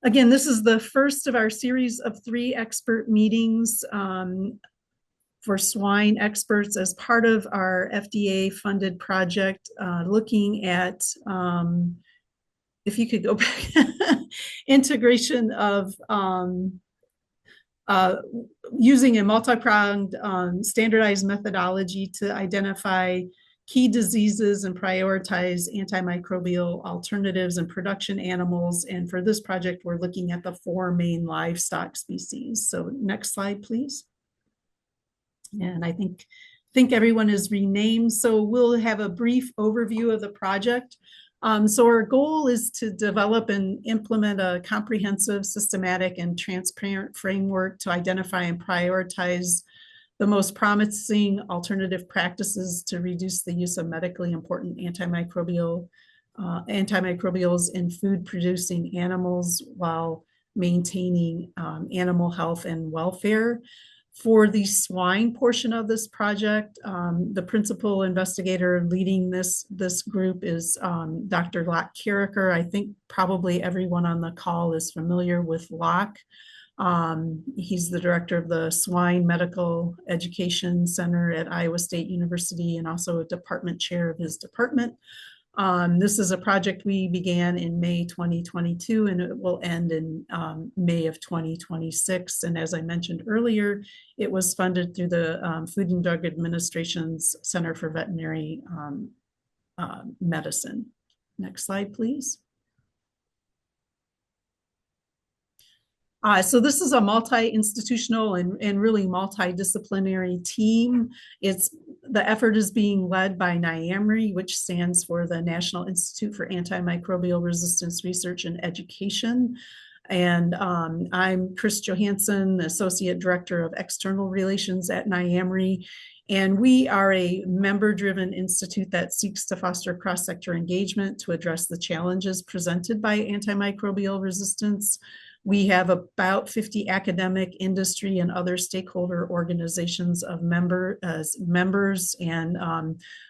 Again, this is the first of our series of 3 expert meetings for swine experts as part of our FDA-funded project looking at, if you could go back, integration of using a multi-pronged standardized methodology to identify key diseases and prioritize antimicrobial alternatives in production animals. And for this project, we're looking at the 4 main livestock species. So next slide, please. And I think everyone is renamed. So we'll have a brief overview of the project. So our goal is to develop and implement a comprehensive, systematic, and transparent framework to identify and prioritize the most promising alternative practices to reduce the use of medically important antimicrobials in food-producing animals while maintaining animal health and welfare. For the swine portion of this project, the principal investigator leading this group is Dr. Locke Carricker. I think probably everyone on the call is familiar with Locke. He's the director of the Swine Medical Education Center at Iowa State University and also a department chair of his department. This is a project we began in May 2022 and it will end in May of 2026. And as I mentioned earlier, it was funded through the Food and Drug Administration's Center for Veterinary Medicine. Next slide, please. So this is a multi-institutional and really multidisciplinary team. The effort is being led by NIAMRI, which stands for the National Institute for Antimicrobial Resistance Research and Education. And I'm Chris Johansson, Associate Director of External Relations at NIAMRI. And we are a member-driven institute that seeks to foster cross-sector engagement to address the challenges presented by antimicrobial resistance. We have about 50 academic, industry, and other stakeholder organizations as members, and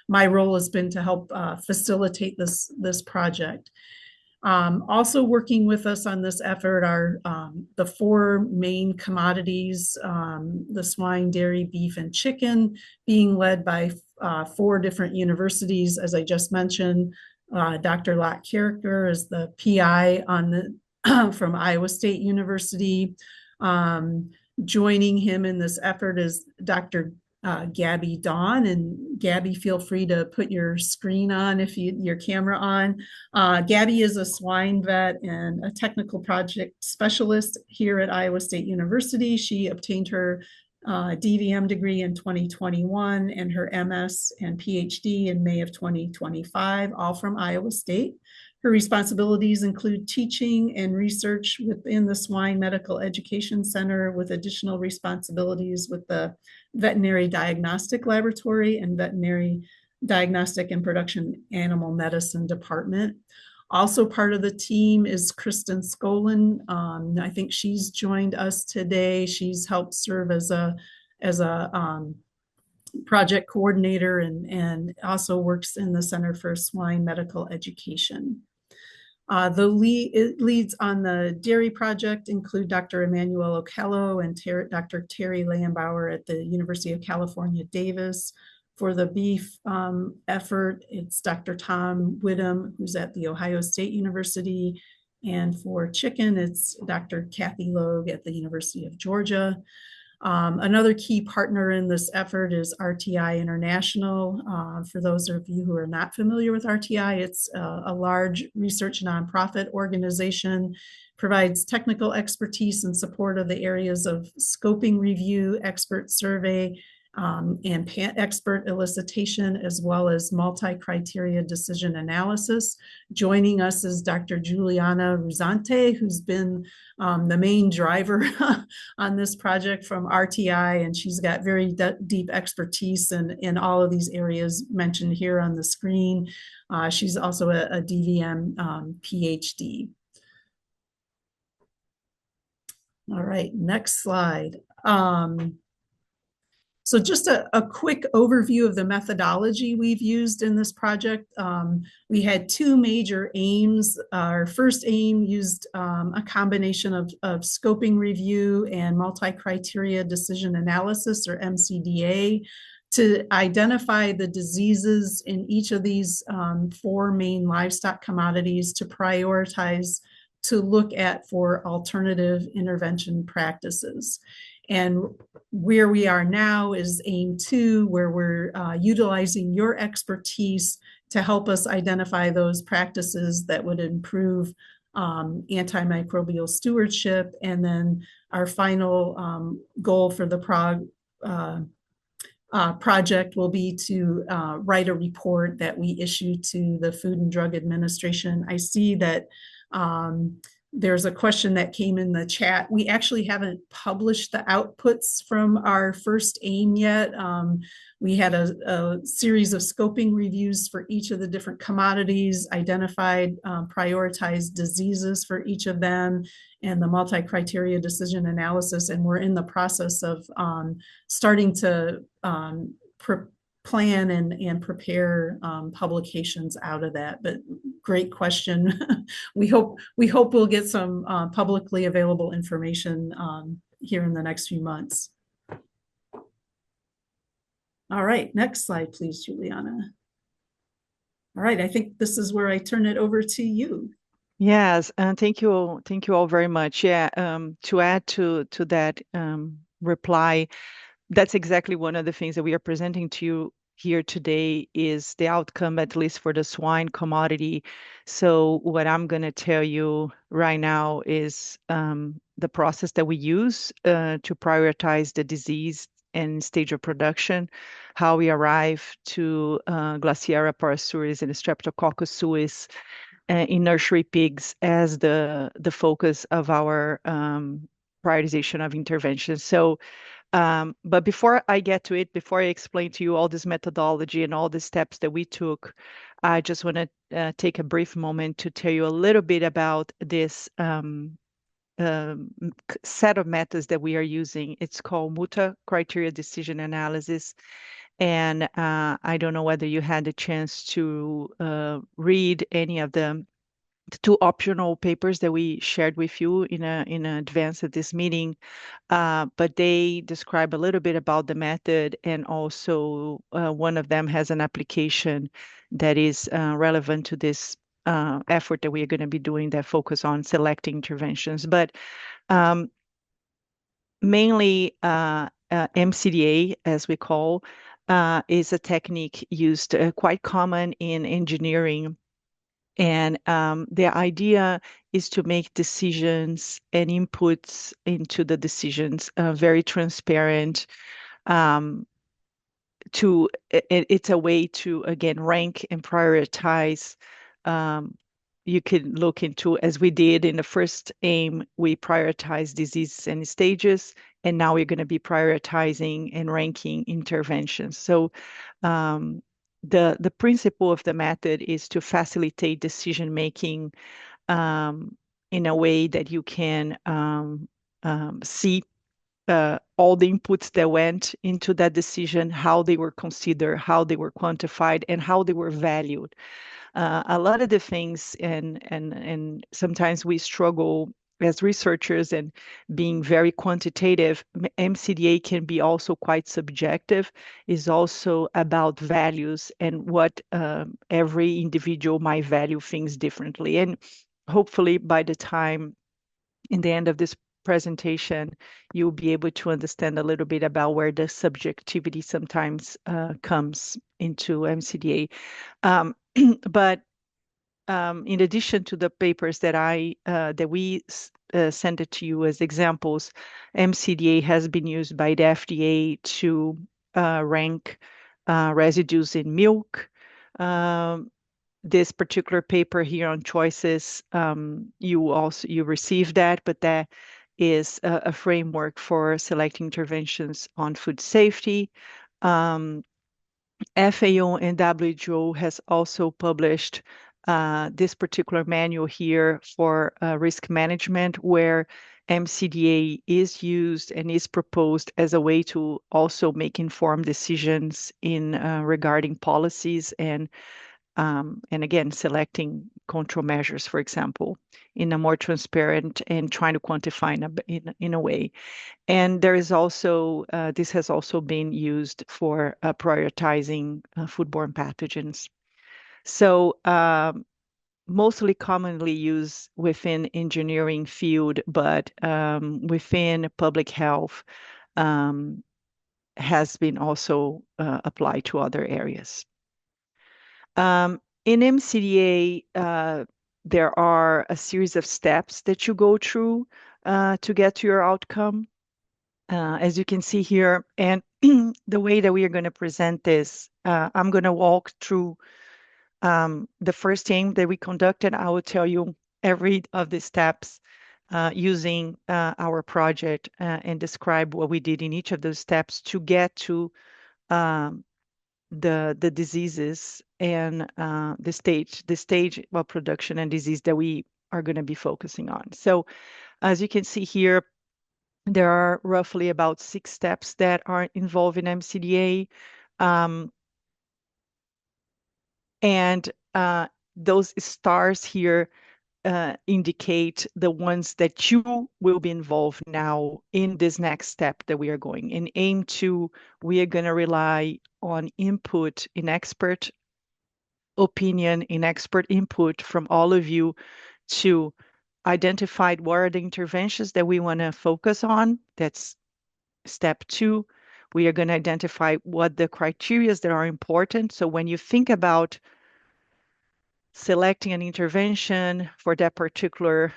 my role has been to help facilitate this project. Also working with us on this effort are the 4 main commodities, the swine, dairy, beef, and chicken, being led by 4 different universities, as I just mentioned. Dr. Locke Carricker is the PI on the from Iowa State University. Joining him in this effort is Dr. Gabby Dawn. And Gabby, feel free to put your screen on if your camera on. Gabby is a swine vet and a technical project specialist here at Iowa State University. She obtained her DVM degree in 2021 and her MS and PhD in May of 2025, all from Iowa State. Her responsibilities include teaching and research within the Swine Medical Education Center, with additional responsibilities with the Veterinary Diagnostic Laboratory and Veterinary Diagnostic and Production Animal Medicine Department. Also part of the team is Kristen Skolin. I think she's joined us today. She's helped serve as a project coordinator and also works in the Center for Swine Medical Education. The leads on the dairy project include Dr. Emmanuel Okello and Dr. Terry Lambauer at the University of California, Davis. For the beef effort, it's Dr. Tom Whittam, who's at the Ohio State University. And for chicken, it's Dr. Kathy Logue at the University of Georgia. Another key partner in this effort is RTI International. For those of you who are not familiar with RTI, it's a large research nonprofit organization, provides technical expertise in support of the areas of scoping review, expert survey, and expert elicitation, as well as multi-criteria decision analysis. Joining us is Dr. Juliana Ruzante, who's been the main driver on this project from RTI, and she's got very deep expertise in all of these areas mentioned here on the screen. She's also a DVM PhD. All right, next slide. So just a quick overview of the methodology we've used in this project. We had two major aims. Our first aim used a combination of scoping review and multi-criteria decision analysis, or MCDA, to identify the diseases in each of these four main livestock commodities to prioritize to look at for alternative intervention practices. And where we are now is aim two, where we're utilizing your expertise to help us identify those practices that would improve antimicrobial stewardship. And then our final goal for the project will be to write a report that we issue to the Food and Drug Administration. I see that there's a question that came in the chat. We actually haven't published the outputs from our first aim yet. We had a series of scoping reviews for each of the different commodities, identified prioritized diseases for each of them, and the multi-criteria decision analysis. And we're in the process of starting to plan and prepare publications out of that. But great question. we hope we'll get some publicly available information here in the next few months. All right, next slide, please, Juliana. All right, I think this is where I turn it over to you. Yes, and thank you all very much. Yeah, to add to that reply, that's exactly one of the things that we are presenting to you here today is the outcome, at least for the swine commodity. So what I'm going to tell you right now is the process that we use to prioritize the disease and stage of production, how we arrive to Glaciaria parasuris and Streptococcus suis in nursery pigs as the focus of our prioritization of interventions. So but before I get to it, before I explain to you all this methodology and all the steps that we took, I just want to take a brief moment to tell you a little bit about this set of methods that we are using. It's called multi-criteria decision analysis. And I don't know whether you had the chance to read any of the two optional papers that we shared with you in advance of this meeting, but they describe a little bit about the method, and also one of them has an application that is relevant to this effort that we are going to be doing that focus on selecting interventions. But mainly MCDA, as we call, is a technique used quite common in engineering. And the idea is to make decisions and inputs into the decisions very transparent. It's a way to, again, rank and prioritize. You can look into, as we did in the first aim, we prioritize diseases and stages, and now we're going to be prioritizing and ranking interventions. So the principle of the method is to facilitate decision making in a way that you can see all the inputs that went into that decision, how they were considered, how they were quantified, and how they were valued. A lot of the things, and sometimes we struggle as researchers and being very quantitative. MCDA can be also quite subjective, is also about values and what every individual might value things differently. And hopefully by the time in the end of this presentation, you'll be able to understand a little bit about where the subjectivity sometimes comes into MCDA. But in addition to the papers that we sent it to you as examples, MCDA has been used by the FDA to rank residues in milk. This particular paper here on choices, you received that, but that is a framework for selecting interventions on food safety. FAO and WHO has also published this particular manual here for risk management, where MCDA is used and is proposed as a way to also make informed decisions in regarding policies and again, selecting control measures, for example, in a more transparent and trying to quantify in a way. And there is also, this has also been used for prioritizing foodborne pathogens. So mostly commonly used within engineering field, but within public health um, has been also applied to other areas. In MCDA, there are a series of steps that you go through to get to your outcome. As you can see here, and the way that we are going to present this, I'm going to walk through the first aim that we conducted. I will tell you every of the steps using our project and describe what we did in each of those steps to get to um, the diseases and the stage of production and disease that we are going to be focusing on. So as you can see here, there are roughly about 6 steps that are involved in MCDA. Um, and those stars here indicate the ones that you will be involved now in this next step that we are going. In aim 2, we are going to rely on input in expert opinion, in expert input from all of you to identify what are the interventions that we want to focus on. That's step 2. We are going to identify what the criteria that are important. So when you think about selecting an intervention for that particular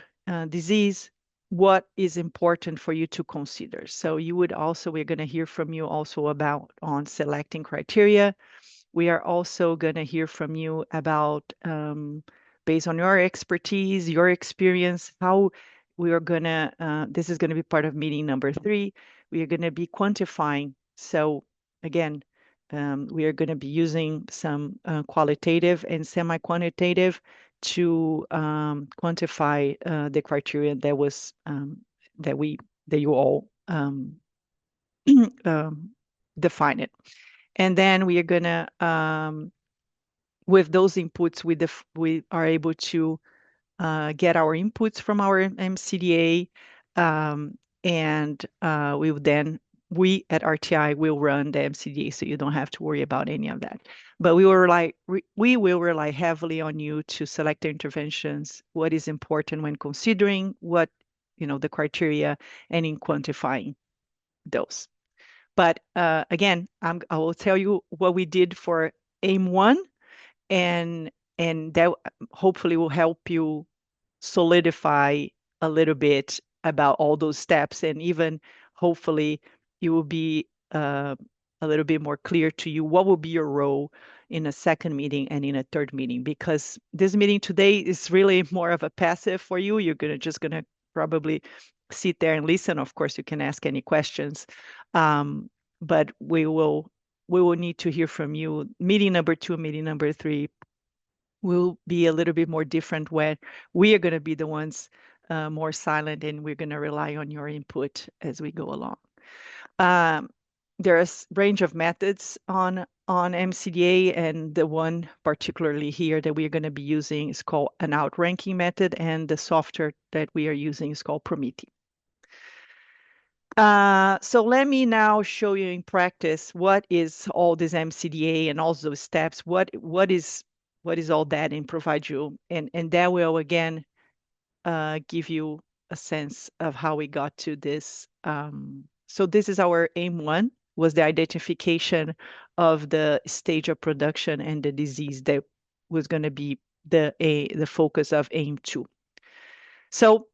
disease, what is important for you to consider. So you would also, we're going to hear from you also about on selecting criteria. We are also going to hear from you about, based on your expertise, your experience, how we are going to, this is going to be part of meeting number 3. We are going to be quantifying. So again, we are going to be using some qualitative and semi-quantitative to quantify the criteria that was that you all define it. And then we are going to, with those inputs, we are able to get our inputs from our MCDA, and we will then, we at RTI will run the MCDA, so you don't have to worry about any of that. But we will rely heavily on you to select the interventions, what is important when considering what, the criteria, and in quantifying those. But again, I will tell you what we did for aim 1, and that hopefully will help you solidify a little bit about all those steps, and even hopefully it will be a little bit more clear to you what will be your role in a second meeting and in a third meeting, because this meeting today is really more of a passive for you. You're just gonna probably sit there and listen. Of course, you can ask any questions, but we will need to hear from you. Meeting number 2, meeting number 3 will be a little bit more different, where we are going to be the ones more silent, and we're going to rely on your input as we go along. There's a range of methods on MCDA, and the one particularly here that we're going to be using is called an outranking method, and the software that we are using is called Prometheus. So let me now show you in practice what is all this MCDA and all those steps. What is all that, and provide you, and that will again give you a sense of how we got to this. So this is our aim 1, was the identification of the stage of production and the disease that was going to be the focus of aim 2. So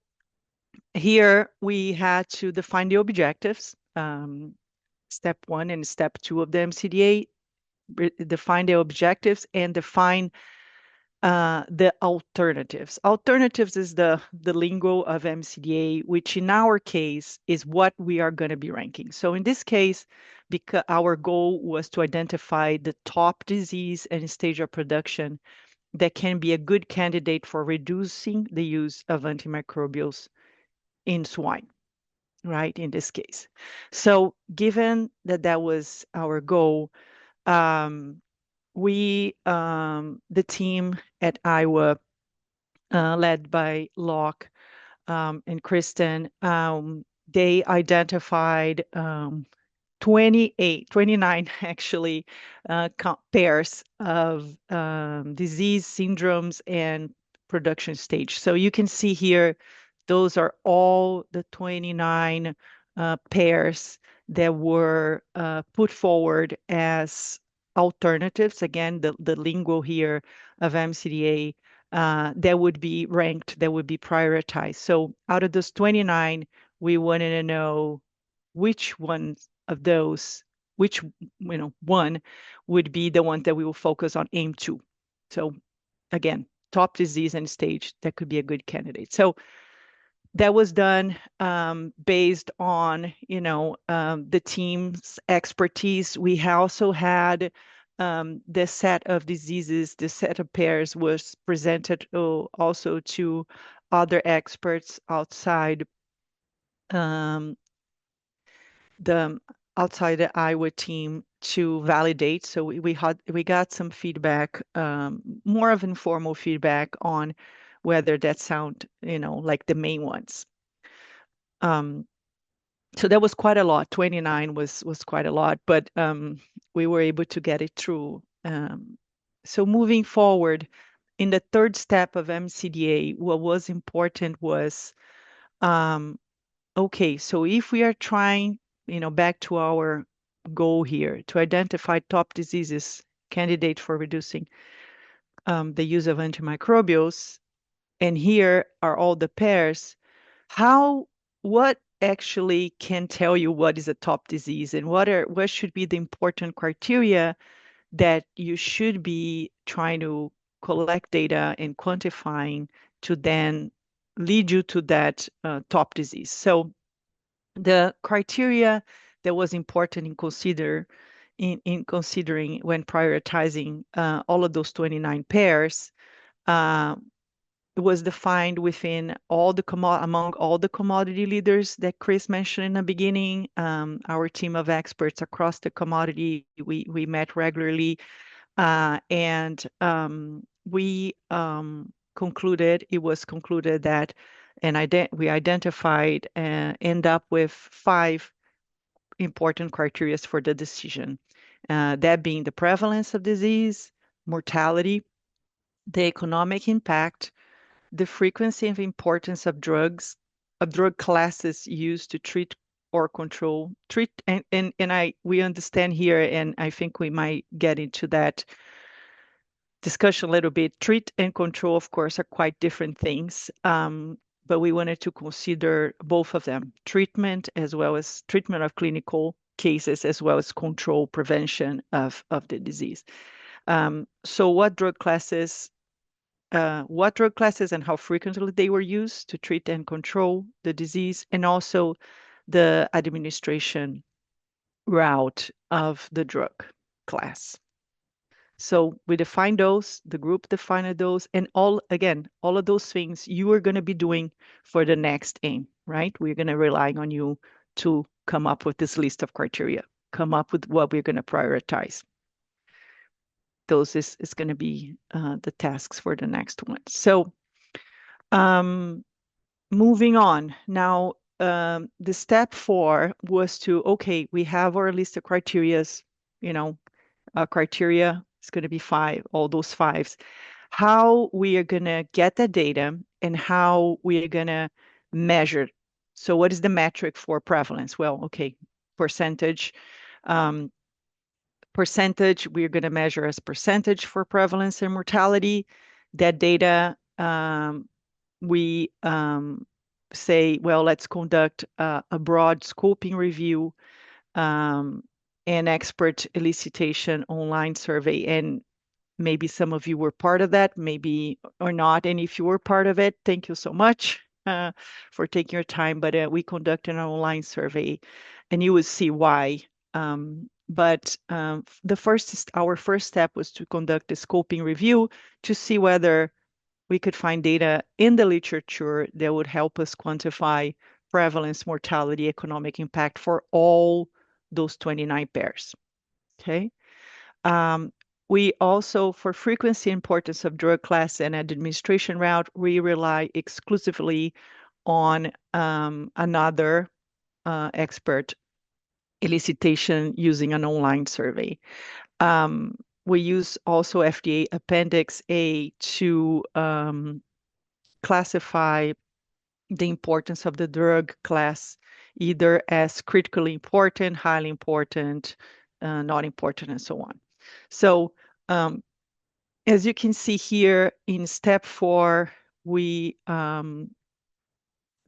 here we had to define the objectives. Step 1 and step 2 of the MCDA, define the objectives and define the alternatives. Alternatives is the lingo of MCDA, which in our case is what we are going to be ranking. So in this case, because our goal was to identify the top disease and stage of production that can be a good candidate for reducing the use of antimicrobials in swine, right? In this case. So given that that was our goal, um, the team at Iowa, led by Locke and Kristen, they identified 29 actually pairs of disease syndromes and production stage. So you can see here, those are all the 29 pairs that were put forward as alternatives. Again, the lingo here of MCDA that would be ranked, that would be prioritized. So out of those 29, we wanted to know which ones of those, which one would be the one that we will focus on aim two. So again, top disease and stage, that could be a good candidate. So that was done based on the team's expertise. We also had the set of diseases, the set of pairs was presented also to other experts um, the outside the Iowa team to validate. So we got some feedback, more of informal feedback on whether that sound, like the main ones. Um, so that was quite a lot. 29 was quite a lot, but we were able to get it through. So moving forward, in the third step of MCDA, what was important was okay, so if we are trying, back to our goal here to identify top diseases candidate for reducing the use of antimicrobials, and here are all the pairs, what actually can tell you what is a top disease and what should be the important criteria that you should be trying to collect data and quantifying to then lead you to that top disease. So the criteria that was important in considering when prioritizing all of those 29 pairs uh, was defined within among all the commodity leaders that Chris mentioned in the beginning. Our team of experts across the commodity, we met regularly, and it was concluded that, and we identified and end up with 5 important criteria for the decision. That being the prevalence of disease, mortality, the economic impact, the frequency and importance of drug classes used to treat or treat, and we understand here, and I think we might get into that discussion a little bit. Treat and control, of course, are quite different things, but we wanted to consider both of them, treatment as well as treatment of clinical cases, as well as control prevention of the disease. So what drug classes and how frequently they were used to treat and control the disease, and also the administration route of the drug class. So we defined those, the group defined those, and all of those things you are going to be doing for the next aim, right? We're going to rely on you to come up with this list of criteria, come up with what we're going to prioritize. Those is going to be the tasks for the next one. So moving on now, the step 4 was okay, we have our list of criterias, criteria is going to be 5, all those 5s. How we are going to get the data and how we are going to measure. So what is the metric for prevalence? Well, okay, percentage. Percentage, we're going to measure as percentage for prevalence and mortality. That data, we say, well, let's conduct a broad scoping review, an expert elicitation online survey. And maybe some of you were part of that, maybe or not. And if you were part of it, thank you so much for taking your time. But we conducted an online survey, and you will see why. But our first step was to conduct a scoping review to see whether we could find data in the literature that would help us quantify prevalence, mortality, economic impact for all those 29 pairs. Okay. Um, we also, for frequency importance of drug class and administration route, we rely exclusively on another expert elicitation using an online survey. We use also FDA Appendix A to classify the importance of the drug class either as critically important, highly important, not important, and so on. So as you can see here in step 4, we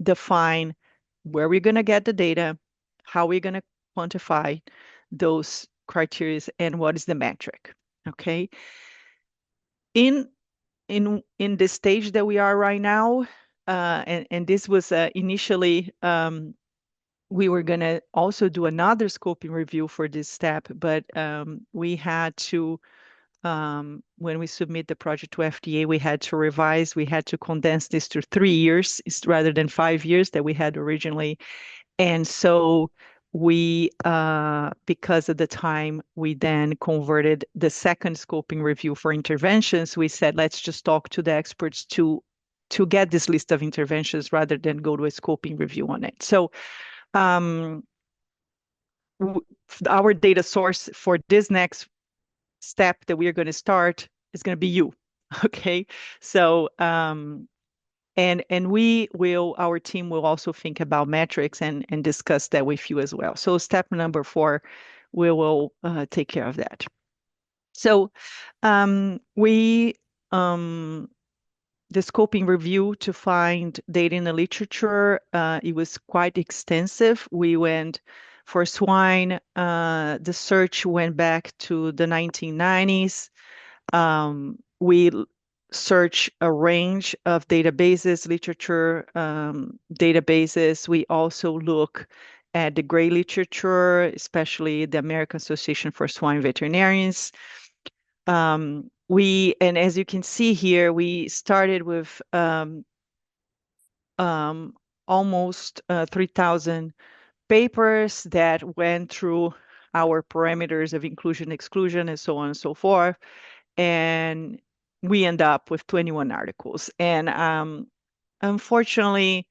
define where we're going to get the data, how we're going to quantify those criteria, and what is the metric. Okay. In the stage that we are right now, and this was initially we were going to also do another scoping review for this step, but we had to when we submit the project to FDA, we had to revise, we had to condense this to 3 years rather than 5 years that we had originally. And so we, because at the time, we then converted the second scoping review for interventions. We said, let's just talk to the experts to get this list of interventions rather than go to a scoping review on it. So our data source for this next step that we are going to start is going to be you. Okay. So, and we will, our team will also think about metrics and discuss that with you as well. So step number 4, we will take care of that. So we, the scoping review to find data in the literature, it was quite extensive. We went for swine, the search went back to the 1990s. We search a range of databases, literature databases. We also look at the gray literature, especially the American Association for Swine Veterinarians. And as you can see here, we started with almost 3,000 papers that went through our parameters of inclusion, exclusion, and so on and so forth. And we end up with 21 articles. And unfortunately,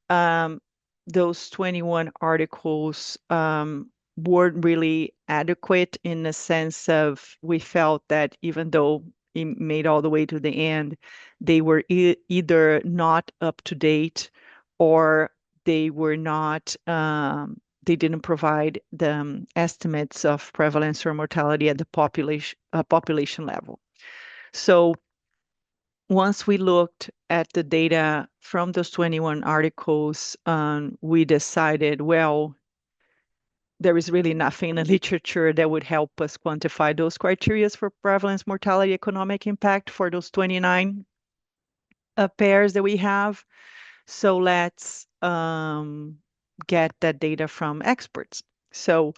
those 21 articles weren't really adequate in the sense of we felt that even though it made all the way to the end, they were either not up to date or they were not, they didn't provide the estimates of prevalence or mortality at the population level. So once we looked at the data from those 21 articles, we decided, well, there is really nothing in the literature that would help us quantify those criteria for prevalence, mortality, economic impact for those 29 pairs that we have. So let's get that data from experts. So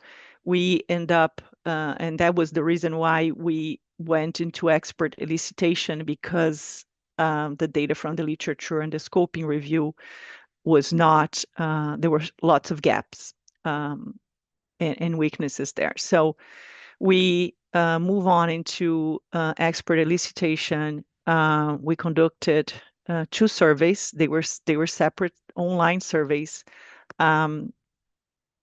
we end up, and that was the reason why we went into expert elicitation, because the data from the literature and the scoping review was not, there were lots of gaps and weaknesses there. So we move on into expert elicitation. We conducted 2 surveys. They were separate online surveys.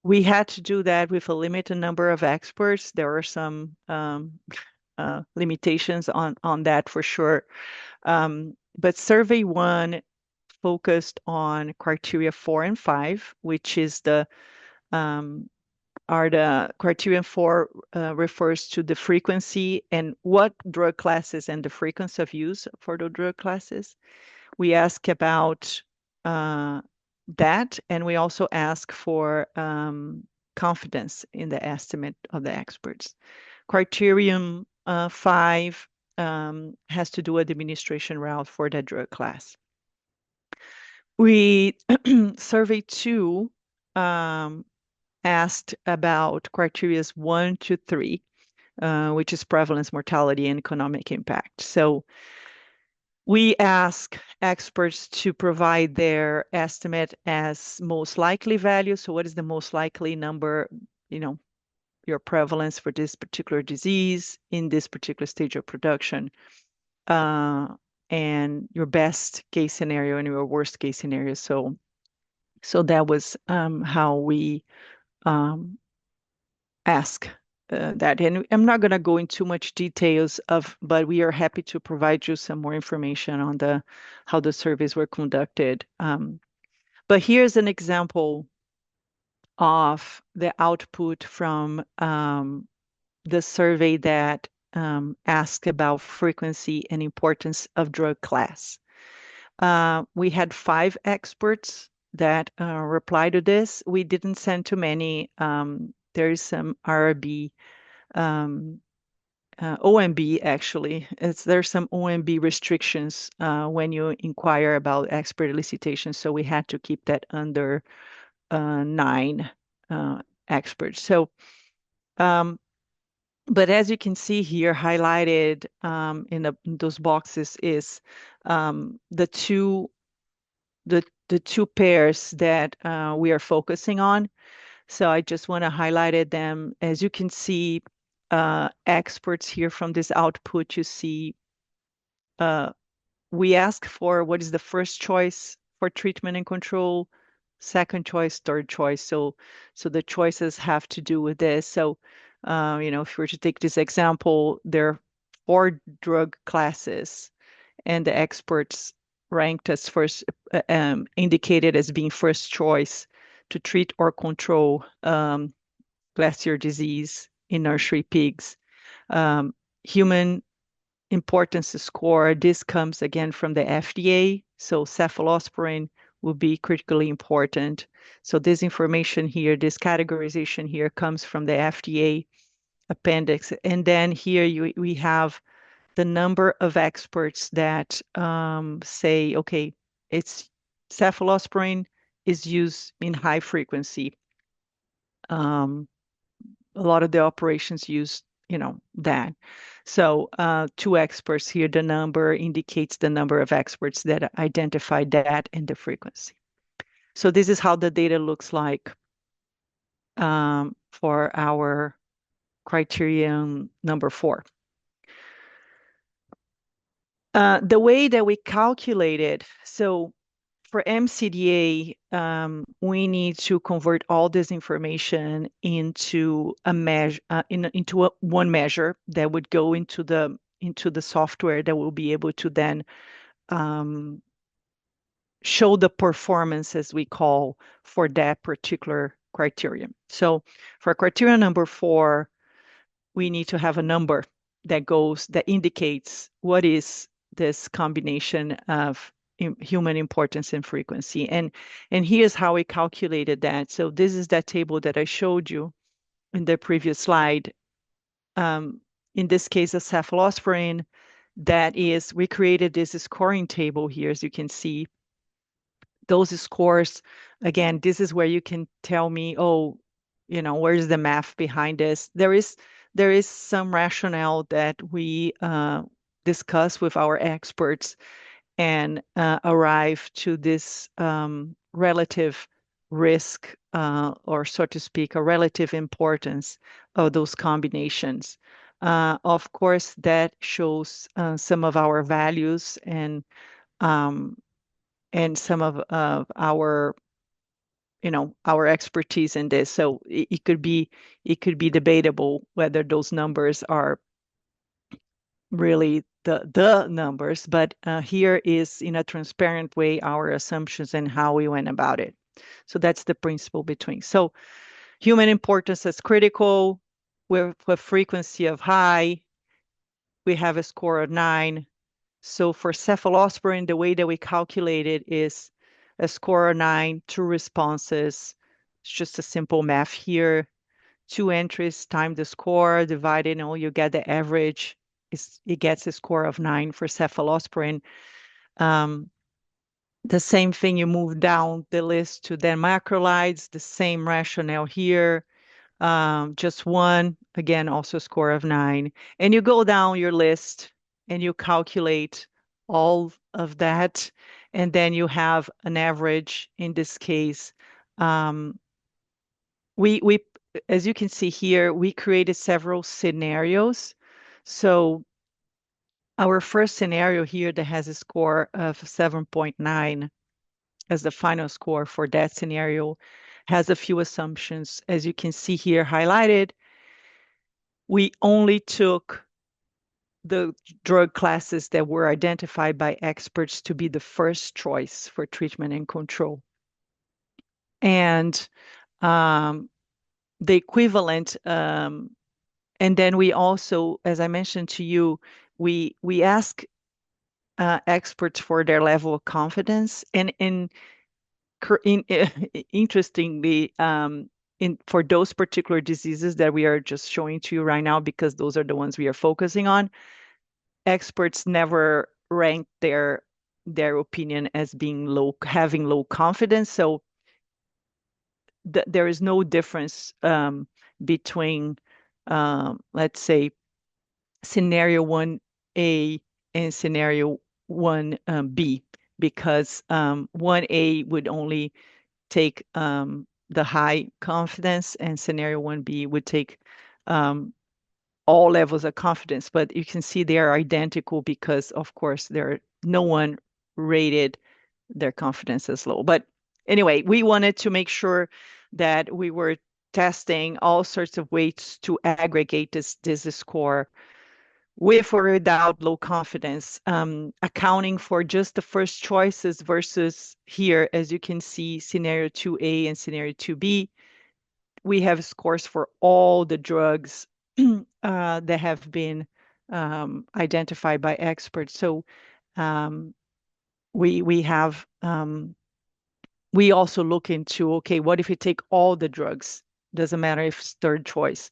We had to do that with a limited number of experts. There are some limitations on that for sure. But survey 1 focused on criteria 4 and 5, which is are the criterion 4 refers to the frequency and what drug classes and the frequency of use for the drug classes. We ask about that, and we also ask for confidence in the estimate of the experts. Criterion 5 has to do with the administration route for that drug class. We survey 2 asked about criteria 1 to 3, which is prevalence, mortality, and economic impact. So We ask experts to provide their estimate as most likely value. So what is the most likely number, you know, your prevalence for this particular disease in this particular stage of production, uh, and your best case scenario and your worst case scenario. So that was how we um, ask that. And I'm not going to go into much details of, but we are happy to provide you some more information on the how the surveys were conducted. But here's an example of the output from the survey that asked about frequency and importance of drug class. We had 5 experts that replied to this. We didn't send too many. There is some RB, OMB actually. There's some OMB restrictions when you inquire about expert elicitation. So we had to keep that under 9 experts. So um, but as you can see here, highlighted in those boxes is the two pairs that we are focusing on. So I just want to highlight it them. As you can see, experts here from this output, you see uh, we ask for what is the first choice for treatment and control, second choice, third choice. So the choices have to do with this. So, if we were to take this example, there are 4 drug classes, and the experts ranked as first, indicated as being first choice to treat or control glacier disease in nursery pigs. Human importance score. This comes again from the FDA. So cephalosporin will be critically important. So this information here, this categorization here comes from the FDA appendix. And then here we have the number of experts that say, okay, it's cephalosporin is used in high frequency. Um, a lot of the operations use, that. So 2 experts here, the number indicates the number of experts that identify that and the frequency. So this is how the data looks like for our criterion number 4. The way that we calculate it, so for MCDA, we need to convert all this information into a measure, one measure that would go into the software that will be able to then show the performance, as we call, for that particular criterion. So for criterion number 4, we need to have a number that indicates what is this combination of human importance and frequency. And here's how we calculated that. So this is that table that I showed you in the previous slide. In this case, a cephalosporin, we created this scoring table here, as you can see. Those scores, again, this is where you can tell me, oh, where's the math behind this? There is some rationale that we discuss with our experts and arrive to this relative risk, or so to speak, a relative importance of those combinations. Of course, that shows some of our values and some of our our expertise in this. So it could be debatable whether those numbers are really the numbers, but here is in a transparent way our assumptions and how we went about it. So that's the principle between. So human importance is critical with a frequency of high. We have a score of 9. So for cephalosporin, the way that we calculate it is a score of 9, 2 responses. It's just a simple math here. 2 entries times the score, divided, you get the average. It gets a score of 9 for cephalosporin. The same thing, you move down the list to then macrolides, the same rationale here. Just 1, again, also score of 9. And you go down your list and you calculate all of that. And then you have an average in this case. Um, we, as you can see here, we created several scenarios. So our first scenario here that has a score of 7.9 as the final score for that scenario has a few assumptions. As you can see here highlighted, we only took the drug classes that were identified by experts to be the first choice for treatment and control. And um, the equivalent, and then we also, as I mentioned to you, we ask experts for their level of confidence, and interestingly, in for those particular diseases that we are just showing to you right now, because those are the ones we are focusing on, experts never rank their opinion as being low, having low confidence. So there is no difference between, let's say, scenario 1A and scenario 1B, because 1A would only take the high confidence, and scenario 1B would take um, all levels of confidence. But you can see they are identical because, of course, no one rated their confidence as low. But anyway, we wanted to make sure that we were testing all sorts of ways to aggregate this score with or without low confidence, accounting for just the first choices versus here, as you can see, scenario 2A and scenario 2B. We have scores for all the drugs that have been identified by experts. So um, we have we also look into, okay, what if you take all the drugs? Doesn't matter if it's third choice.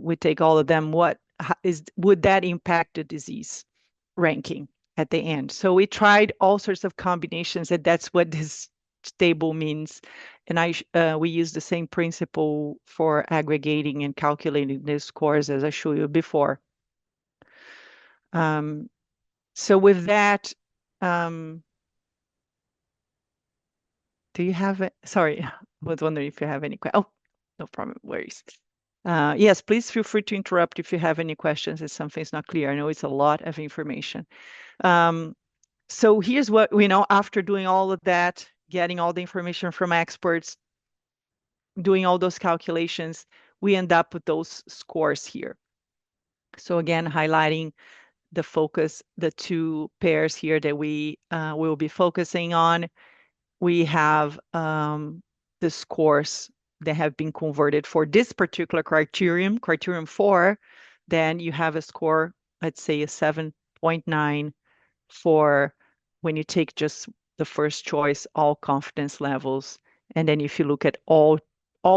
We take all of them. Would that impact the disease ranking at the end? So we tried all sorts of combinations, and that's what this table means. And we use the same principle for aggregating and calculating the scores as I showed you before. Um, so with that, um, do you have it? Sorry, I was wondering if you have any questions. Oh, no problem, worries. Yes, please feel free to interrupt if you have any questions if something's not clear. I know it's a lot of information. Um, so here's what we know after doing all of that, getting all the information from experts, doing all those calculations, we end up with those scores here. So again, highlighting the focus, the two pairs here that we will be focusing on. We have the scores that have been converted for this particular criterion 4, then you have a score, let's say a 7.9 for when you take just the first choice, all confidence levels. And then if you look at all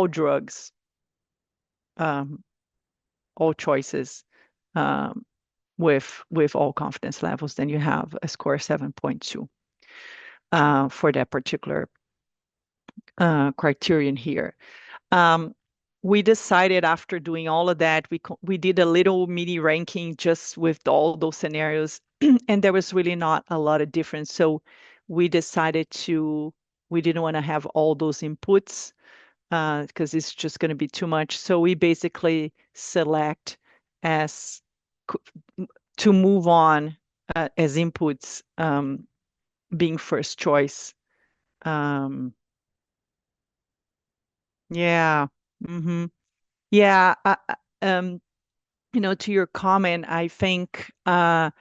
drugs, um, all choices with all confidence levels, then you have a score 7.2 for that particular criterion here. Um, we decided after doing all of that, we did a little mini ranking just with all those scenarios, and there was really not a lot of difference. So we decided we didn't want to have all those inputs because it's just going to be too much. So we basically select as to move on as inputs being first choice. Um, yeah. Mm-hmm. Yeah, um, to your comment, I think, as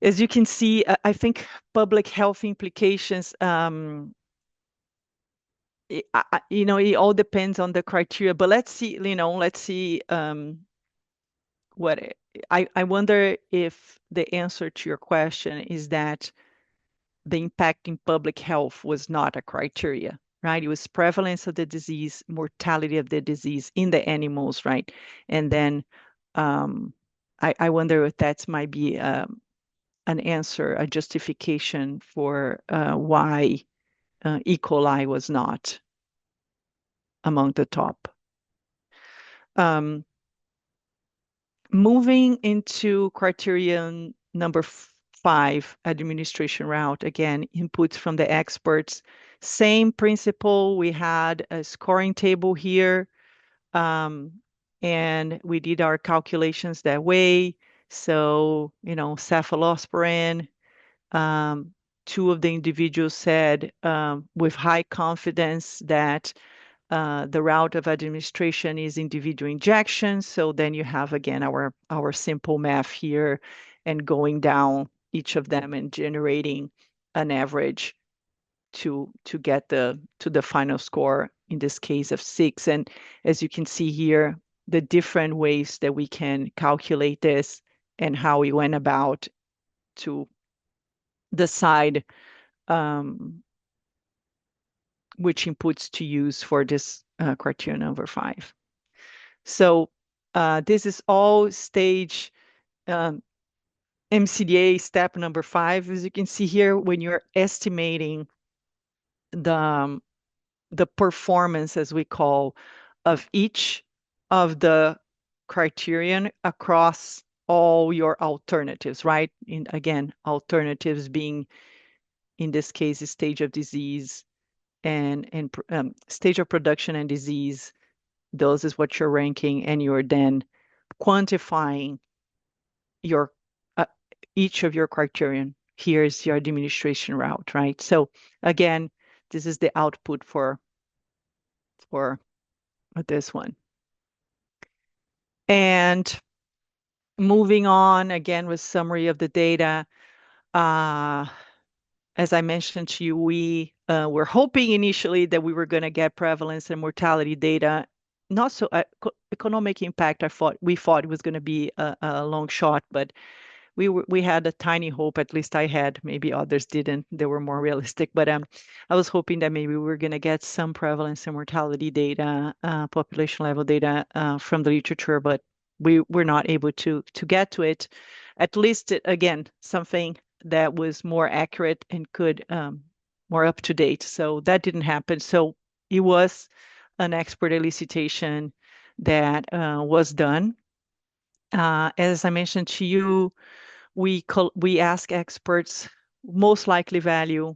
you can see, I think public health implications, it all depends on the criteria. But let's see, what I wonder if the answer to your question is that the impact in public health was not a criteria, right? It was prevalence of the disease, mortality of the disease in the animals, right? And then um, I wonder if that might be an answer, a justification for why E. coli was not among the top. Moving into criterion number 5, administration route. Again, inputs from the experts. Same principle. We had a scoring table here, um, and we did our calculations that way. So, cephalosporin, um, two of the individuals said with high confidence that the route of administration is individual injection. So then you have again our simple math here and going down each of them and generating an average to get to the final score, in this case of 6. And as you can see here, the different ways that we can calculate this and how we went about to decide which inputs to use for this criteria number 5. So this is all stage um, MCDA step number 5. As you can see here, when you're estimating the the performance, as we call, of each of the criterion across all your alternatives, right? And again, alternatives being, in this case, stage of disease and stage of production and disease. Those is what you're ranking, and you're then quantifying your uh, each of your criterion. Here's your administration route, right? So again, this is the output for this one. And moving on again with summary of the data. As I mentioned to you, we were hoping initially that we were going to get prevalence and mortality data. Not so economic impact. We thought it was going to be a long shot, but we had a tiny hope. At least I had. Maybe others didn't. They were more realistic. But I was hoping that maybe we were going to get some prevalence and mortality data, population level data from the literature, but we were not able to get to it. At least again, something that was more accurate and could more up to date. So that didn't happen. So it was an expert elicitation that was done. As I mentioned to you, we ask experts most likely value,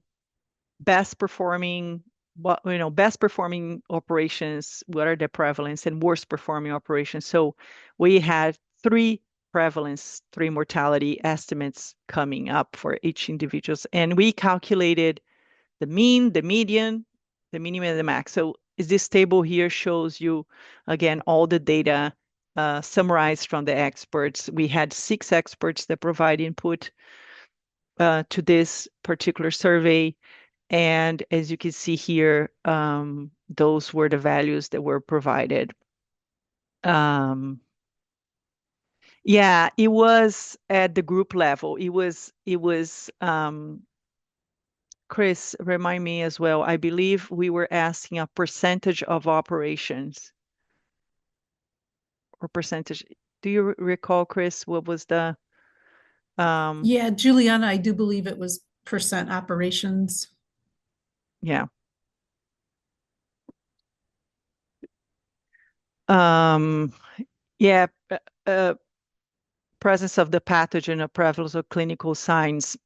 best performing, best performing operations, what are the prevalence, and worst performing operations. So we had 3 prevalence, 3 mortality estimates coming up for each individuals, and we calculated the mean, the median, the minimum, and the max. So this table here shows you again all the data summarized from the experts. We had 6 experts that provide input to this particular survey. And as you can see here, those were the values that were provided. Yeah, it was at the group level. Chris, remind me as well. I believe we were asking a percentage of operations or percentage. Do you recall, Chris, what was the Yeah, Juliana, I do believe it was percent operations. yeah. Um, yeah, presence of the pathogen or prevalence of clinical signs.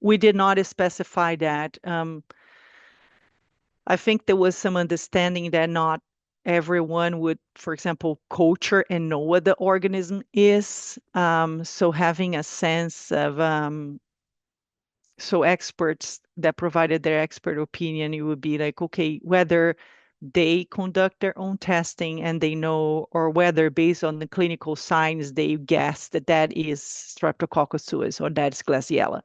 We did not specify that. I think there was some understanding that not everyone would, for example, culture and know what the organism is. So having a sense of so experts that provided their expert opinion, it would be like, okay, whether they conduct their own testing and they know, or whether based on the clinical signs, they guess that that is Streptococcus suis or that's Klebsiella.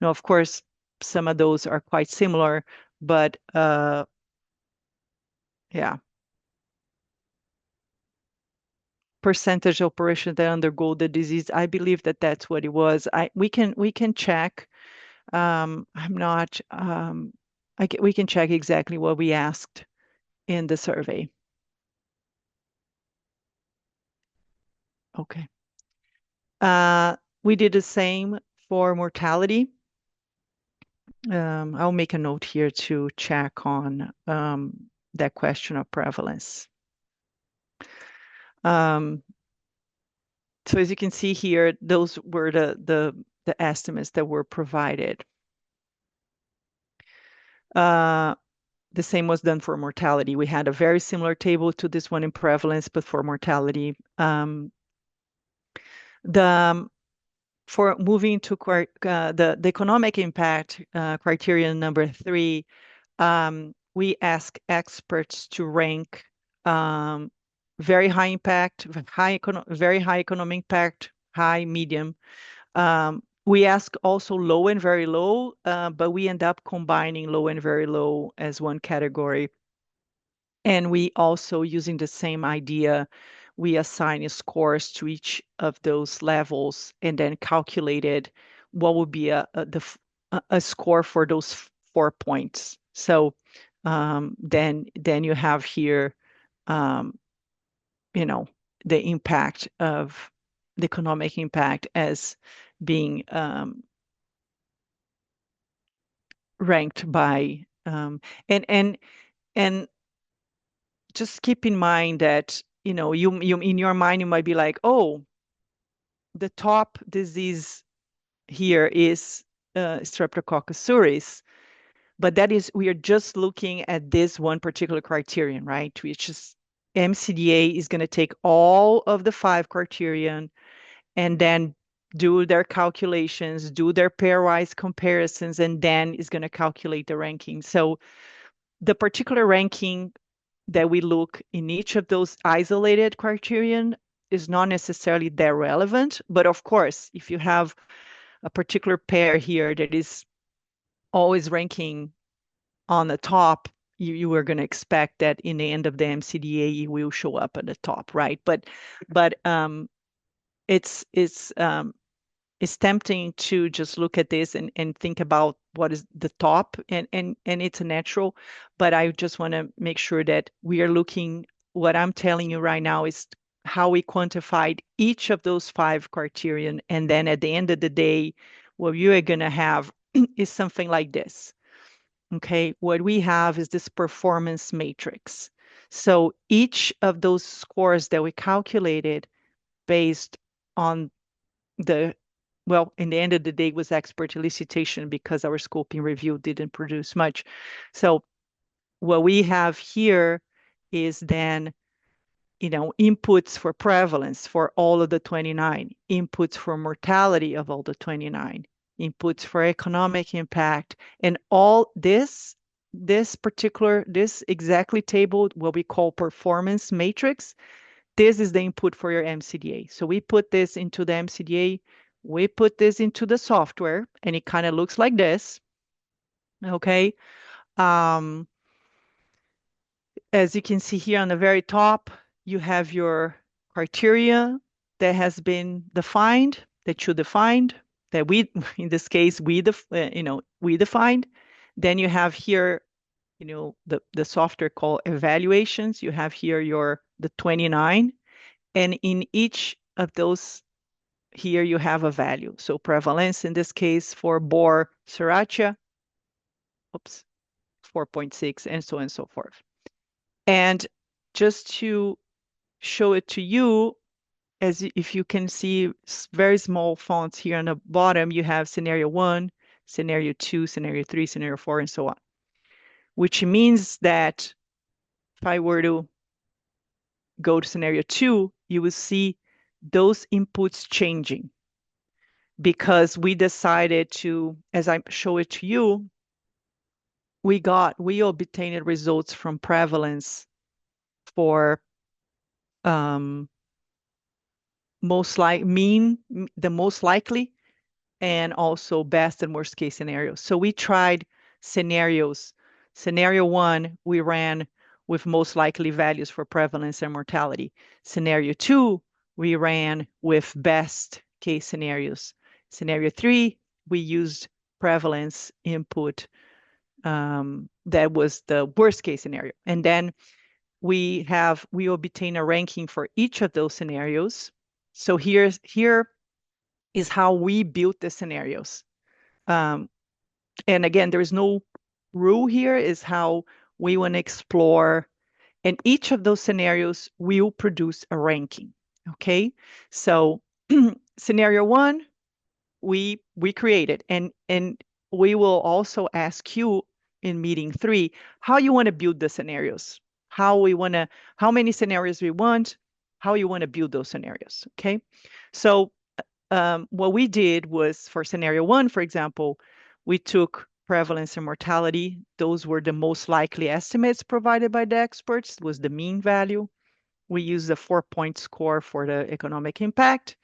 Now, of course, some of those are quite similar, but yeah. Percentage of operations that undergo the disease. I believe that that's what it was. We can check. I'm not. We can check exactly what we asked in the survey. Okay. We did the same for mortality. I'll make a note here to check on that question of prevalence. So as you can see here, those were the the estimates that were provided. Uh, the same was done for mortality. We had a very similar table to this one in prevalence, but for mortality. The For moving to the economic impact criterion number 3, we ask experts to rank um, very high impact, very high economic impact, high, medium. We ask also low and very low, but we end up combining low and very low as one category. And we also, using the same idea, we assign scores to each of those levels and then calculated what would be a score for those 4 points. So then you have here, um, you know, the impact of the economic impact as being ranked by and just keep in mind that you in your mind you might be like, oh, the top disease here is Streptococcus suis, but that is we are just looking at this one particular criterion, right? Which is MCDA is going to take all of the 5 criterion and then do their calculations, do their pairwise comparisons, and then is going to calculate the ranking. So the particular ranking that we look in each of those isolated criterion is not necessarily that relevant. But of course, if you have a particular pair here that is always ranking on the top, you are going to expect that in the end of the MCDA, it will show up at the top, right? But it's it's tempting to just look at this and think about what is the top and it's a natural, but I just want to make sure that we are looking, what I'm telling you right now is how we quantified each of those 5 criterion. And then at the end of the day, what you are going to have is something like this. Okay, what we have is this performance matrix. So each of those scores that we calculated based on the well, in the end of the day, it was expert elicitation because our scoping review didn't produce much. So what we have here is then, inputs for prevalence for all of the 29, inputs for mortality of all the 29, inputs for economic impact, and all this exactly table, what we call performance matrix, this is the input for your MCDA. So we put this into the MCDA, we put this into the software, and it kind of looks like this. Okay. Um, as you can see here on the very top, you have your criteria that has been defined, that you defined, that we, in this case, we defined. Then you have here, the software called evaluations. You have here the 29. And in each of those, here you have a value. So prevalence in this case for Bohr sriracha, oops, 4.6, and so on and so forth. And just to show it to you, if you can see very small fonts here on the bottom, you have scenario 1, scenario 2, scenario 3, scenario 4, and so on. Which means that if I were to go to scenario 2, you will see those inputs changing because we decided to, as I show it to you, we obtained results from prevalence for the most likely, and also best and worst case scenarios. So we tried scenarios. Scenario 1, we ran with most likely values for prevalence and mortality. Scenario 2, we ran with best case scenarios. Scenario 3, we used prevalence input that was the worst case scenario. And then we obtain a ranking for each of those scenarios. So here is how we built the scenarios. And again, there is no rule here, is how we want to explore. And each of those scenarios will produce a ranking. Okay, so scenario 1, we created, and we will also ask you in meeting 3 how you want to build the scenarios, how many scenarios we want, how you want to build those scenarios. Okay, so what we did was for scenario 1, for example, we took prevalence and mortality. Those were the most likely estimates provided by the experts, was the mean value. We used a 4-point score for the economic impact.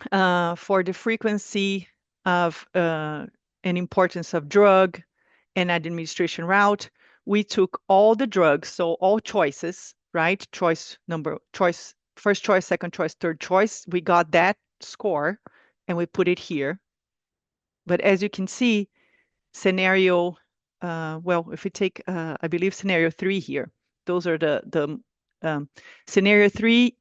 For the frequency of and importance of drug and administration route, we took all the drugs, so all choices, right? First choice, second choice, third choice. We got that score and we put it here. But as you can see, scenario, well, if we take, I believe scenario 3 here, those are the scenario 3,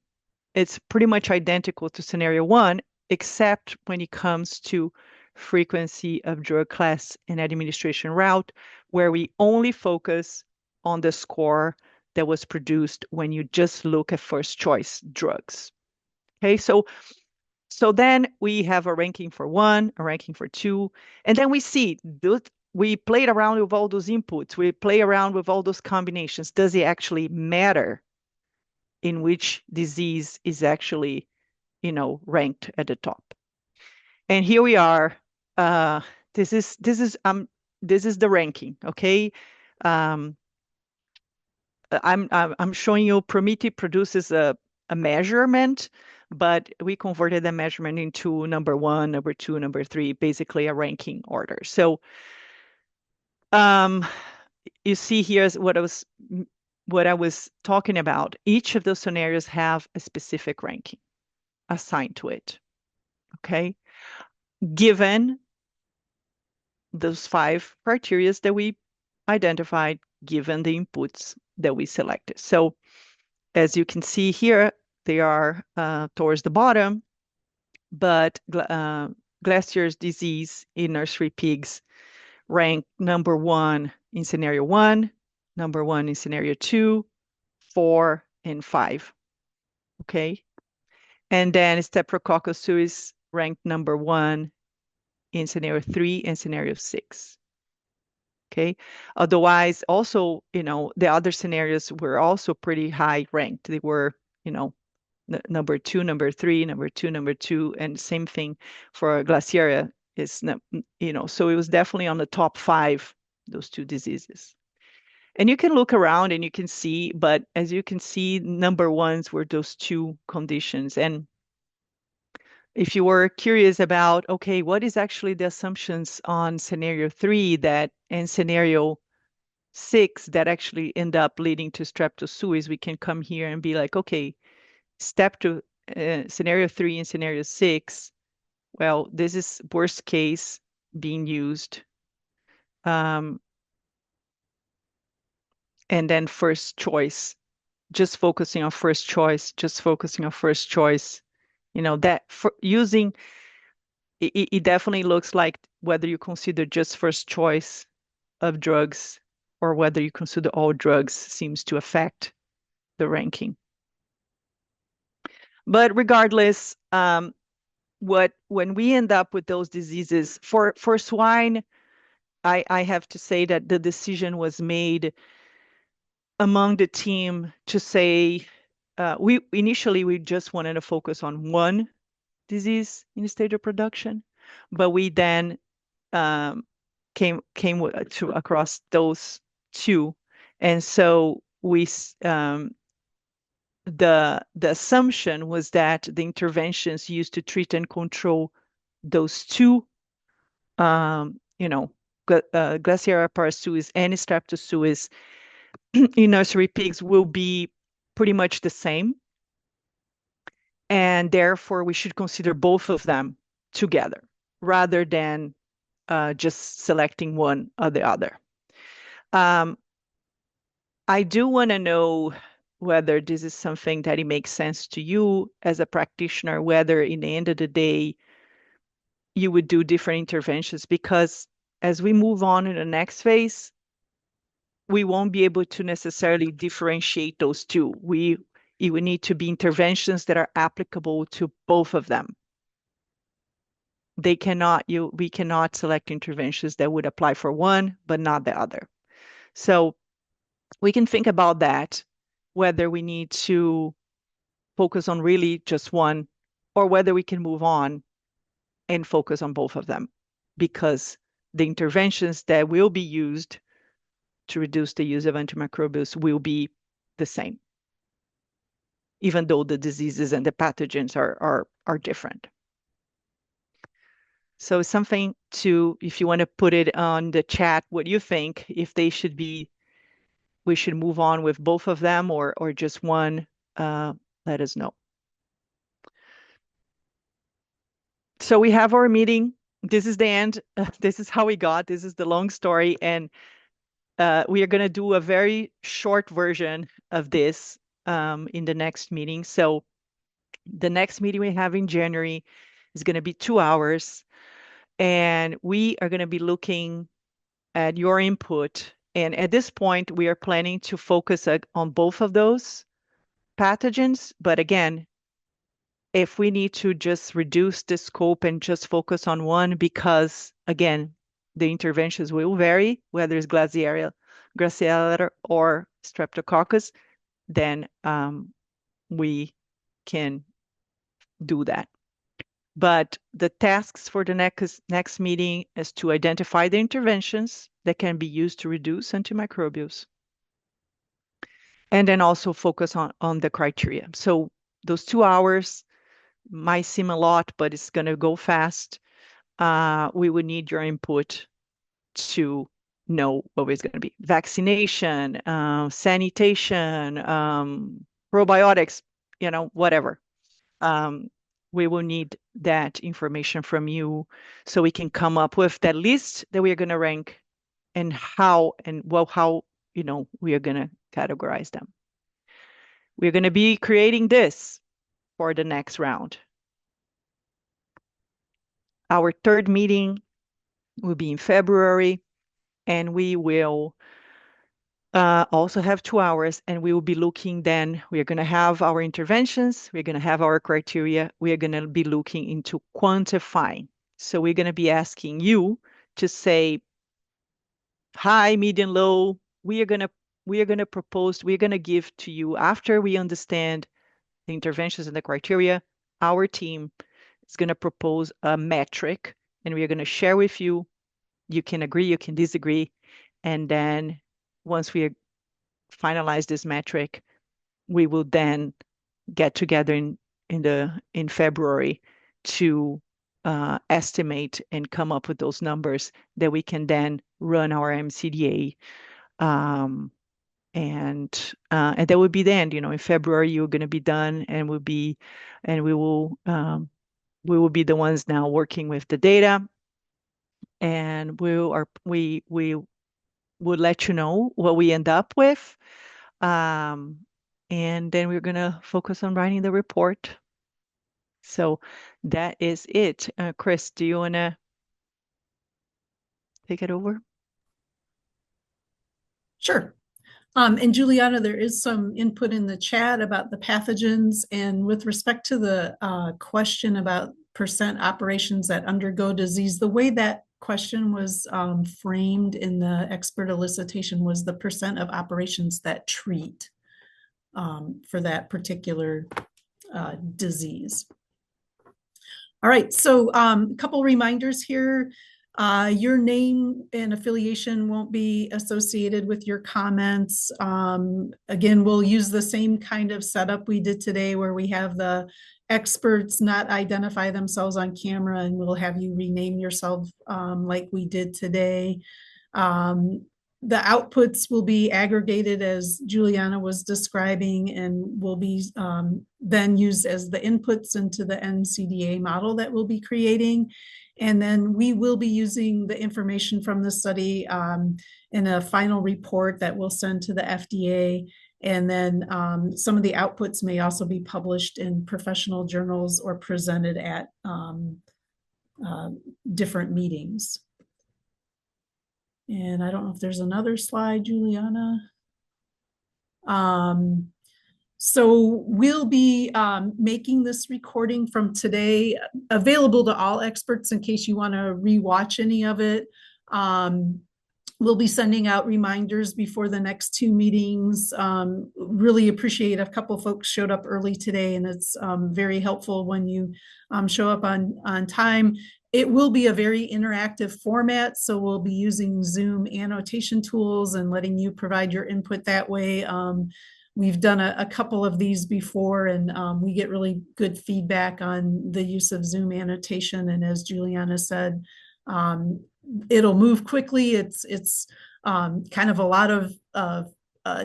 it's pretty much identical to scenario 1, except when it comes to frequency of drug class and administration route, where we only focus on the score that was produced when you just look at first choice drugs. Okay, so then we have a ranking for 1, a ranking for 2, and then we see we played around with all those inputs. We play around with all those combinations. Does it actually matter in which disease is actually, ranked at the top? And here we are. Uh, this is the ranking. Okay. Um, I'm showing you Prometheus produces a measurement, but we converted the measurement into number 1, number 2, number 3, basically a ranking order. So you see here's what I was talking about. Each of those scenarios have a specific ranking assigned to it. Okay, given those 5 criteria that we identified, given the inputs that we selected. So as you can see here, they are towards the bottom, but Glacier's disease in nursery pigs ranked number 1 in scenario 1, number 1 in scenario 2, 4, and 5. Okay. And then Streptococcus suis ranked number 1 in scenario 3 and scenario 6. Okay. Otherwise, also, the other scenarios were also pretty high ranked. They were, number 2, number 3, number 2, number 2, and same thing for Glaciaria is, so it was definitely on the top 5, those 2 diseases. And you can look around and you can see, but as you can see, number 1s were those 2 conditions. And if you were curious about, okay, what is actually the assumptions on scenario 3 that and scenario 6 that actually end up leading to streptosuis, we can come here and be like, okay, scenario 3 and scenario 6, well, this is worst case being used. And then first choice, just focusing on first choice, that for using it definitely looks like whether you consider just first choice of drugs or whether you consider all drugs seems to affect the ranking. But regardless, when we end up with those diseases for swine, I have to say that the decision was made among the team to say we just wanted to focus on one disease in the stage of production, but we then came to across those 2, and so the assumption was that the interventions used to treat and control those 2, Glaciaria parasuis and Streptosuis in nursery pigs will be pretty much the same. And therefore, we should consider both of them together rather than just selecting one or the other. I do want to know whether this is something that it makes sense to you as a practitioner, whether in the end of the day, you would do different interventions, because as we move on in the next phase, we won't be able to necessarily differentiate those 2. It would need to be interventions that are applicable to both of them. we cannot select interventions that would apply for one, but not the other. So we can think about that, whether we need to focus on really just one or whether we can move on and focus on both of them, because the interventions that will be used to reduce the use of antimicrobials will be the same, even though the diseases and the pathogens are different. So something to, if you want to put it on the chat, what you think, if they should be, we should move on with both of them or just one, let us know. So we have our meeting. This is the end. This is how we got. This is the long story. And we are going to do a very short version of this in the next meeting. So the next meeting we have in January is going to be 2 hours. And we are going to be looking at your input. And at this point, we are planning to focus on both of those pathogens. But again, if we need to just reduce the scope and just focus on one, because again, the interventions will vary, whether it's Graciella or Streptococcus, then we can do that. But the tasks for the next meeting is to identify the interventions that can be used to reduce antimicrobials, and then also focus on the criteria. So those 2 hours might seem a lot, but it's going to go fast. We would need your input to know what it's going to be. Vaccination, sanitation, probiotics, whatever. We will need that information from you so we can come up with that list that we are going to rank and how we are going to categorize them. We're going to be creating this for the next round. Our third meeting will be in February, and we will also have 2 hours, and we will be looking then, we are going to have our interventions, we're going to have our criteria, we are going to be looking into quantifying. So we're going to be asking you to say high, medium, low. We are going to propose, we're going to give to you after we understand the interventions and the criteria. Our team is going to propose a metric, and we are going to share with you. You can agree, you can disagree, and then once we finalize this metric, we will then get together in February to estimate and come up with those numbers that we can then run our MCDA. And that would be the end. In February you're going to be done, and we will be the ones now working with the data, and we will let you know what we end up with. And then we're going to focus on writing the report. So that is it. Chris, do you want to take it over? Sure. And Juliana, there is some input in the chat about the pathogens. And with respect to the question about percent operations that undergo disease, the way that question was framed in the expert elicitation was the percent of operations that treat for that particular disease. All right, so a couple reminders here. Your name and affiliation won't be associated with your comments. Again, we'll use the same kind of setup we did today, where we have the experts not identify themselves on camera, and we'll have you rename yourself like we did today. The outputs will be aggregated as Juliana was describing, and will be then used as the inputs into the NCDA model that we'll be creating. And then we will be using the information from the study in a final report that we'll send to the FDA. And then some of the outputs may also be published in professional journals or presented at different meetings. And I don't know if there's another slide, Juliana. So we'll be making this recording from today available to all experts in case you want to rewatch any of it. Um, we'll be sending out reminders before the next two meetings. Really appreciate a couple folks showed up early today, and it's very helpful when you show up on time. It will be a very interactive format, so we'll be using Zoom annotation tools and letting you provide your input that way. We've done a couple of these before, and we get really good feedback on the use of Zoom annotation. And as Juliana said, it'll move quickly. It's kind of a lot of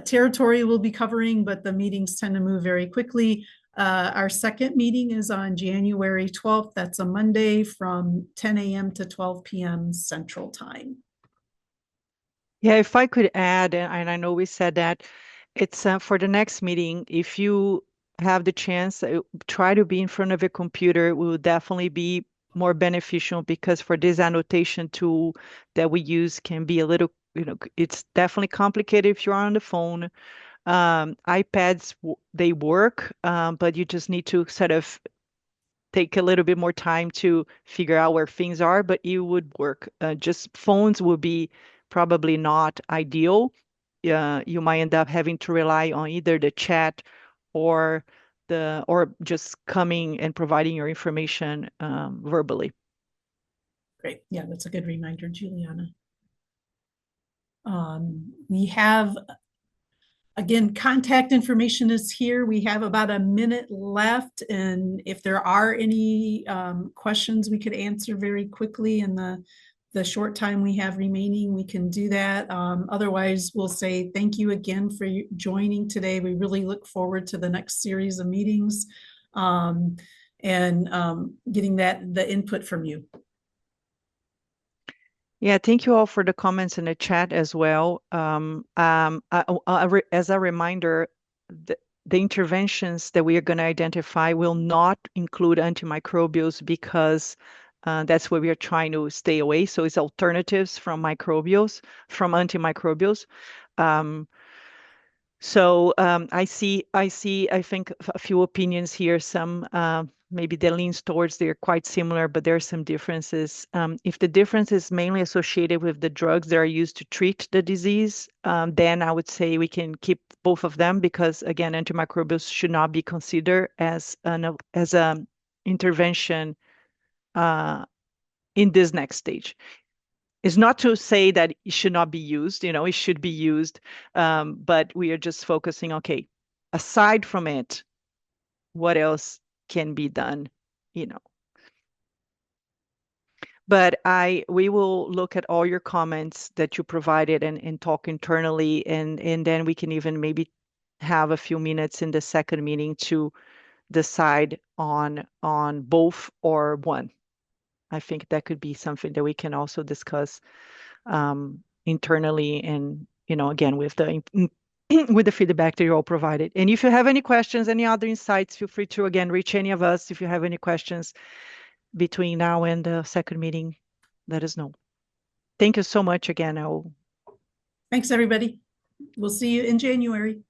territory we'll be covering, but the meetings tend to move very quickly. Our second meeting is on January 12th. That's a Monday from 10 a.m. to 12 p.m. Central Time. Yeah, if I could add, and I know we said that, it's for the next meeting, if you have the chance, try to be in front of a computer will definitely be more beneficial because for this annotation tool that we use can be a little, it's definitely complicated if you're on the phone. iPads, they work, but you just need to sort of take a little bit more time to figure out where things are, but it would work. Just phones would be probably not ideal. You might end up having to rely on either the chat or or just coming and providing your information verbally. Great. Yeah, that's a good reminder, Juliana. We have, again, contact information is here. We have about a minute left, and if there are any questions we could answer very quickly in the short time we have remaining, we can do that. Otherwise, we'll say thank you again for joining today. We really look forward to the next series of meetings and getting the input from you. Yeah, thank you all for the comments in the chat as well. As a reminder, the interventions that we are going to identify will not include antimicrobials because that's what we are trying to stay away. So it's alternatives from antimicrobials. I think a few opinions here. Some maybe that leans towards they're quite similar, but there are some differences. If the difference is mainly associated with the drugs that are used to treat the disease, then I would say we can keep both of them because again, antimicrobials should not be considered as an intervention in this next stage. It's not to say that it should not be used, it should be used, but we are just focusing, okay, aside from it, what else can be done, But we will look at all your comments that you provided and talk internally, and then we can even maybe have a few minutes in the second meeting to decide on both or one. I think that could be something that we can also discuss internally and, again, with the with the feedback that you all provided. And if you have any questions, any other insights, feel free to, again, reach any of us. If you have any questions between now and the second meeting, let us know. Thank you so much again. Thanks, everybody. We'll see you in January.